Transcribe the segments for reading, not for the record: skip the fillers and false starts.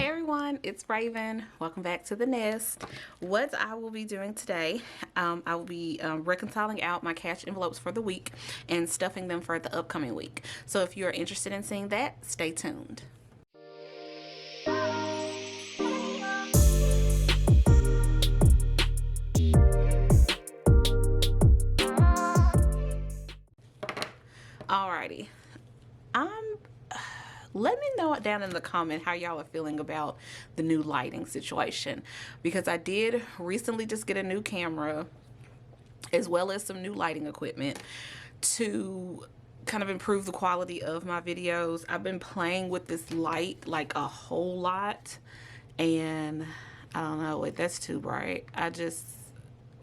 Hey everyone, it's Raven. Welcome back to the Nest. What I will be doing today, I will be reconciling out my cash envelopes for the week and stuffing them for the upcoming week. So if you are interested in seeing that, stay tuned. Alrighty. Let me know down in the comment how y'all are feeling about the new lighting situation, because I did recently just get a new camera as well as some new lighting equipment to kind of improve the quality of my videos. I've been playing with this light like a whole lot, and I don't know, wait, that's too bright.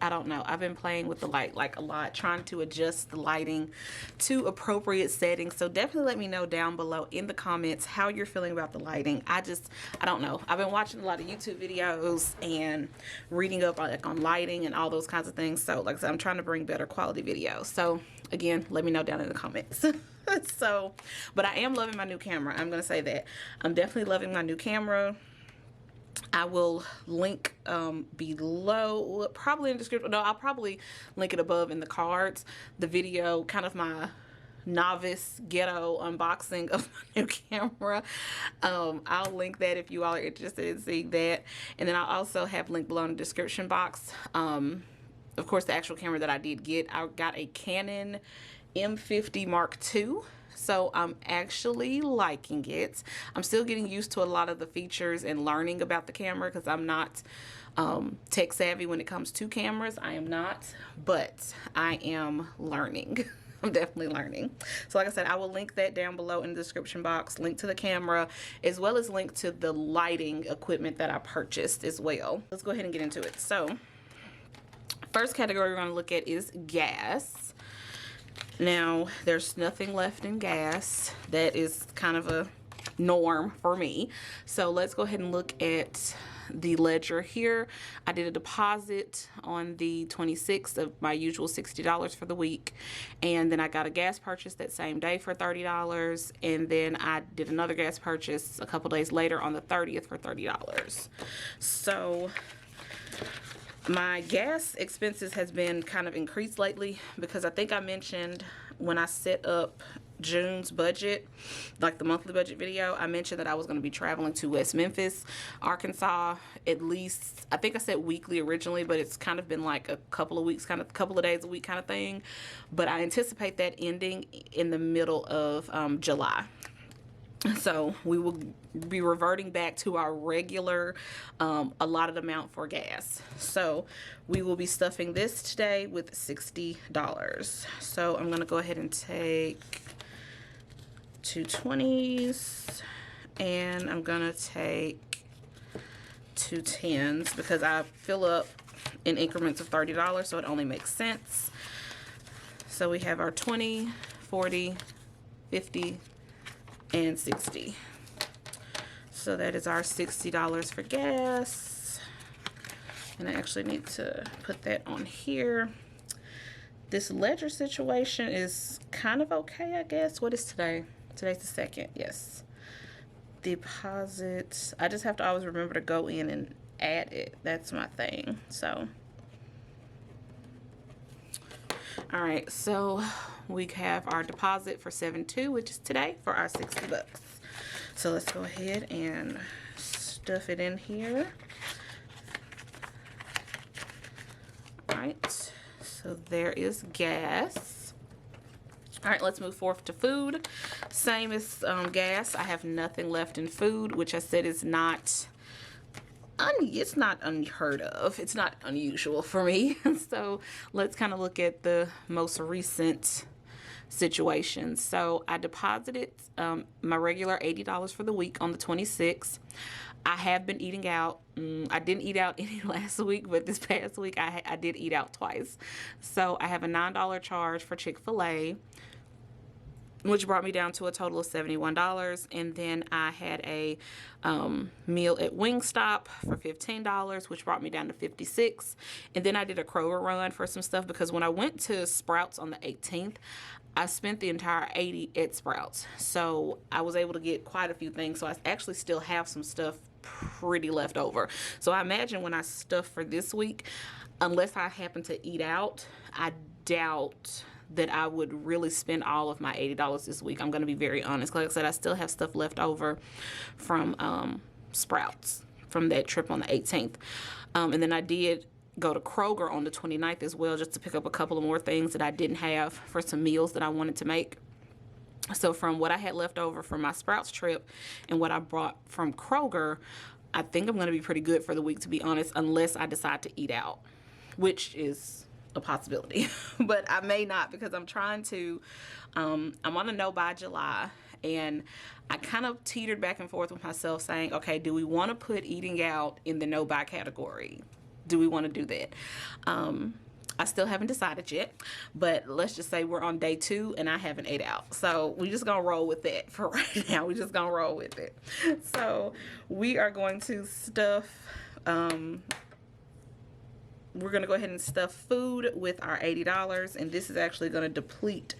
I don't know. I've been playing with the light like a lot, trying to adjust the lighting to appropriate settings. So definitely let me know down below in the comments how you're feeling about the lighting. I don't know. I've been watching a lot of YouTube videos and reading up on lighting and all those kinds of things. So like I said, I'm trying to bring better quality videos. So again, let me know down in the comments. But I am loving my new camera. I'm going to say that. I'm definitely loving my new camera. I will link below, probably in the description. No, I'll probably link it above in the cards, the video, kind of my novice ghetto unboxing of my new camera. I'll link that if you all are interested in seeing that. And then I'll also have linked below in the description box. Of course, the actual camera that I did get, I got a Canon M50 Mark II. So I'm actually liking it. I'm still getting used to a lot of the features and learning about the camera, because I'm not tech savvy when it comes to cameras. I am not, but I am learning. I'm definitely learning. So like I said, I will link that down below in the description box, link to the camera, as well as link to the lighting equipment that I purchased as well. Let's go ahead and get into it. So first category we're going to look at is gas. Now, there's nothing left in gas. That is kind of a norm for me. So let's go ahead and look at the ledger here. I did a deposit on the 26th of my usual $60 for the week. And then I got a gas purchase that same day for $30. And then I did another gas purchase a couple days later on the 30th for $30. So my gas expenses has been kind of increased lately, because I think I mentioned when I set up June's budget, like the monthly budget video, I mentioned that I was going to be traveling to West Memphis, Arkansas, at least, I think I said weekly originally, but it's kind of been like a couple of weeks, kind of a couple of days a week kind of thing. But I anticipate that ending in the middle of July. So we will be reverting back to our regular allotted amount for gas. So we will be stuffing this today with $60. So I'm going to go ahead and take 2 20s, and I'm going to take 2 10s, because I fill up in increments of $30, so it only makes sense. So we have our 20, 40, 50, and 60. So that is our $60 for gas. And I actually need to put that on here. This ledger situation is kind of okay, I guess. What is today? Today's the 2nd, yes. Deposit, I just have to always remember to go in and add it. That's my thing. So all right, so we have our deposit for 7/2, which is today, for our $60. So let's go ahead and stuff it in here. All right, so there is gas. All right, let's move forth to food. Same as gas, I have nothing left in food, which I said is not, it's not unheard of. It's not unusual for me. So let's kind of look at the most recent situation. So I deposited my regular $80 for the week on the 26th. I have been eating out. I didn't eat out any last week, but this past week I did eat out twice. So I have a $9 charge for Chick-fil-A, which brought me down to a total of $71. And then I had a meal at Wingstop for $15, which brought me down to $56. And then I did a Kroger run for some stuff, because when I went to Sprouts on the 18th, I spent the entire 80 at Sprouts. So I was able to get quite a few things. So I actually still have some stuff pretty left over. So I imagine when I stuff for this week, unless I happen to eat out, I doubt that I would really spend all of my $80 this week. I'm going to be very honest. Like I said, I still have stuff left over from Sprouts from that trip on the 18th. And then I did go to Kroger on the 29th as well, just to pick up a couple of more things that I didn't have for some meals that I wanted to make. So from what I had left over from my Sprouts trip and what I brought from Kroger, I think I'm going to be pretty good for the week, to be honest, unless I decide to eat out, which is a possibility. But I may not, because I'm trying to, I'm on a no buy July, and I kind of teetered back and forth with myself saying, okay, do we want to put eating out in the no buy category? Do we want to do that? I still haven't decided yet, but let's just say we're on day 2 and I haven't ate out. So we just gonna roll with that for right now. We just gonna roll with it. So we are going to stuff, we're gonna go ahead and stuff food with our $80, and this is actually gonna deplete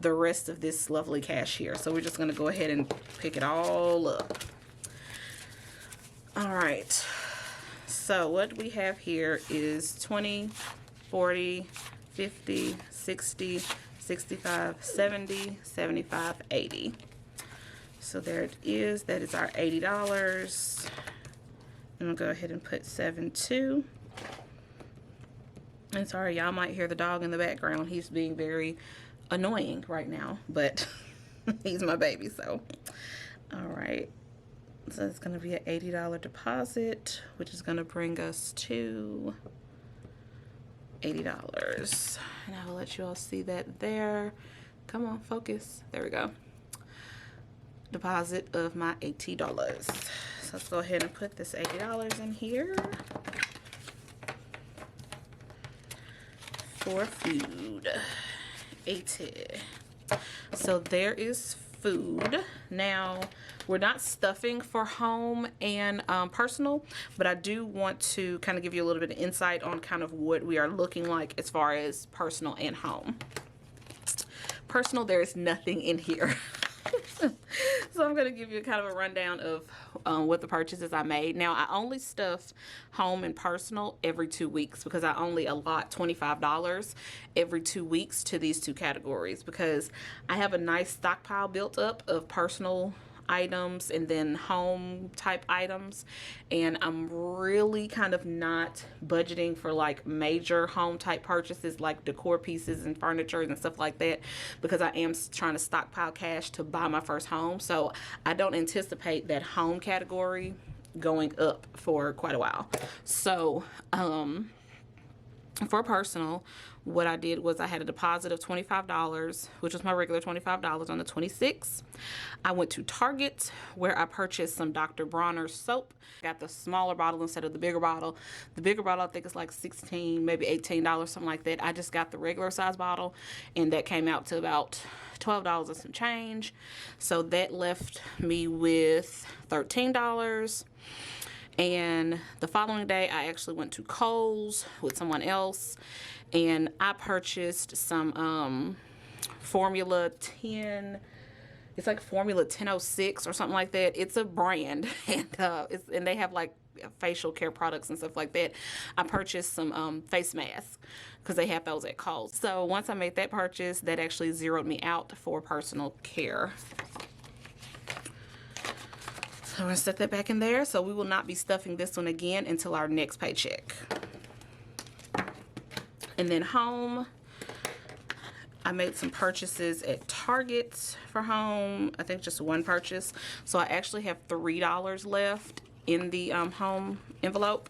the rest of this lovely cash here. So we're just gonna go ahead and pick it all up. All right. So what we have here is 20, 40, 50, 60, 65, 70, 75, 80. So there it is. That is our $80. I'm gonna go ahead and put 7.2. And sorry, y'all might hear the dog in the background. He's being very annoying right now, but he's my baby, so. All right. So it's going to be an $80 deposit, which is going to bring us to $80. And I will let you all see that there. Come on, focus. There we go. Deposit of my $80. So let's go ahead and put this $80 in here for food. 80. So there is food. Now, we're not stuffing for home and personal, but I do want to kind of give you a little bit of insight on kind of what we are looking like as far as personal and home. Personal, there is nothing in here. So I'm going to give you kind of a rundown of what the purchases I made. Now, I only stuff home and personal every 2 weeks because I only allot $25 every 2 weeks to these two categories, because I have a nice stockpile built up of personal items and then home type items, and I'm really kind of not budgeting for like major home type purchases like decor pieces and furniture and stuff like that, because I am trying to stockpile cash to buy my first home. So I don't anticipate that home category going up for quite a while. So for personal, what I did was I had a deposit of $25, which was my regular $25 on the 26th. I went to Target, where I purchased some Dr. Bronner's soap. Got the smaller bottle instead of the bigger bottle. The bigger bottle, I think, is like $16, maybe $18, something like that. I just got the regular size bottle, and that came out to about $12 and some change. So that left me with $13. And the following day, I actually went to Kohl's with someone else, and I purchased some Formula 10. It's like Formula 1006 or something like that. It's a brand, and they have like facial care products and stuff like that. I purchased some face masks because they have those at Kohl's. So once I made that purchase, that actually zeroed me out for personal care. So I'm going to set that back in there. So we will not be stuffing this one again until our next paycheck. And then home, I made some purchases at Target for home. I think just one purchase. So I actually have $3 left in the home envelope.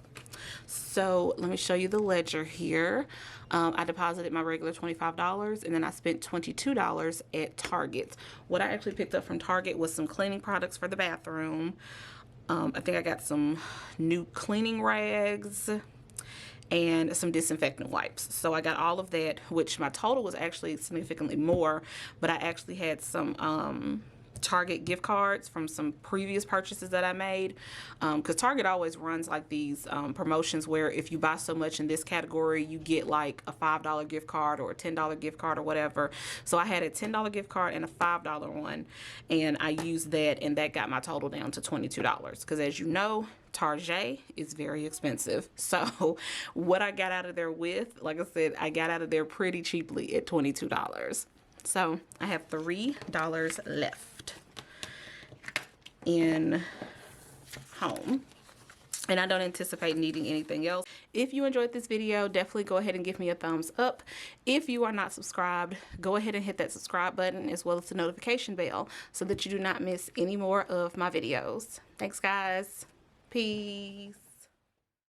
So let me show you the ledger here. I deposited my regular $25, and then I spent $22 at Target. What I actually picked up from Target was some cleaning products for the bathroom. I think I got some new cleaning rags and some disinfectant wipes. So I got all of that, which my total was actually significantly more, but I actually had some Target gift cards from some previous purchases that I made, because Target always runs like these promotions where if you buy so much in this category, you get like a $5 gift card or a $10 gift card or whatever. So I had a $10 gift card and a $5 one, and I used that, and that got my total down to $22, because as you know, Target is very expensive. So what I got out of there with, like I said, I got out of there pretty cheaply at $22. So I have $3 left in home, and I don't anticipate needing anything else. If you enjoyed this video, definitely go ahead and give me a thumbs up. If you are not subscribed, go ahead and hit that subscribe button as well as the notification bell so that you do not miss any more of my videos. Thanks, guys. Peace.